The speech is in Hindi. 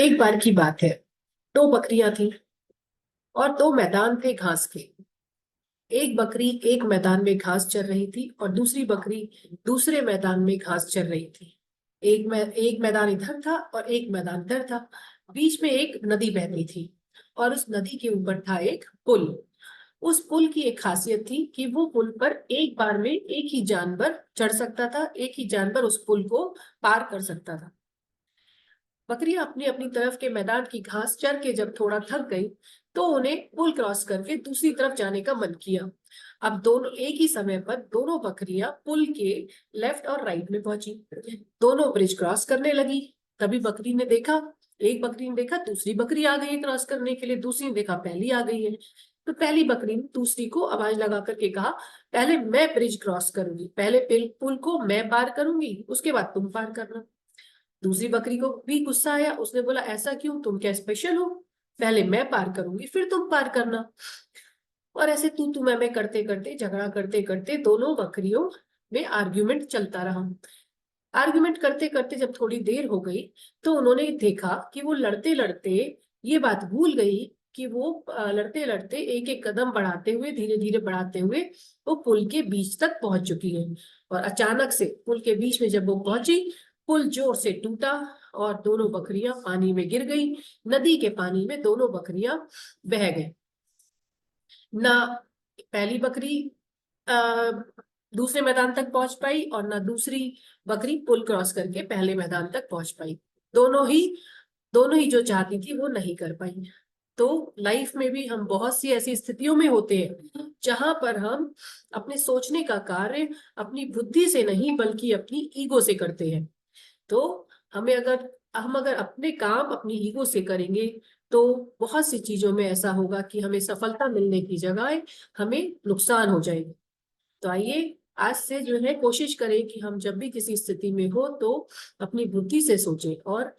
एक बार की बात है। दो बकरियां थी और दो मैदान थे घास के। एक बकरी एक मैदान में घास चर रही थी और दूसरी बकरी दूसरे मैदान में घास चर रही थी। एक मैदान इधर था और एक मैदान इधर था। बीच में एक नदी बहती थी और उस नदी के ऊपर था एक पुल। उस पुल की एक खासियत थी कि वो पुल पर एक बार में एक ही जानवर चढ़ सकता था, एक ही जानवर उस पुल को पार कर सकता था। बकरियां अपनी अपनी तरफ के मैदान की घास चर के जब थोड़ा थक गई तो उन्हें पुल क्रॉस करके दूसरी तरफ जाने का मन किया। अब दोनों एक ही समय पर दोनों बकरियां पुल के लेफ्ट और राइट में पहुंची। दोनों ब्रिज क्रॉस करने लगी। तभी बकरी ने देखा एक बकरी ने देखा दूसरी बकरी आ गई है क्रॉस करने के लिए, दूसरी ने देखा पहली आ गई है। तो पहली बकरी ने दूसरी को आवाज लगा करके कहा, पहले मैं ब्रिज क्रॉस करूंगी, पहले पुल को मैं पार करूंगी, उसके बाद तुम पार करना। दूसरी बकरी को भी गुस्सा आया, उसने बोला ऐसा क्यों, तुम क्या स्पेशल हो, पहले मैं पार करूंगी फिर तुम पार करना। और ऐसे तू मैं करते करते झगड़ा करते करते दोनों बकरियों में आर्ग्यूमेंट चलता रहा। आर्ग्यूमेंट करते करते जब थोड़ी देर हो गई तो उन्होंने देखा कि वो लड़ते लड़ते ये बात भूल गई कि वो लड़ते लड़ते एक एक कदम बढ़ाते हुए धीरे धीरे बढ़ाते हुए वो पुल के बीच तक पहुंच चुकी है। और अचानक से पुल के बीच में जब वो पहुंची, पुल जोर से टूटा और दोनों बकरियां पानी में गिर गई। नदी के पानी में दोनों बकरियां बह गई। ना पहली बकरी आ, दूसरे मैदान तक पहुंच पाई और ना दूसरी बकरी पुल क्रॉस करके पहले मैदान तक पहुंच पाई। दोनों ही दोनों ही जो चाहती थी वो नहीं कर पाई। तो लाइफ में भी हम बहुत सी ऐसी स्थितियों में होते हैं जहां पर हम अपने सोचने का कार्य अपनी बुद्धि से नहीं बल्कि अपनी ईगो से करते हैं। तो हम अगर अपने काम अपनी ईगो से करेंगे तो बहुत सी चीजों में ऐसा होगा कि हमें सफलता मिलने की जगह हमें नुकसान हो जाएगा। तो आइए आज से जो है कोशिश करें कि हम जब भी किसी स्थिति में हो तो अपनी बुद्धि से सोचें और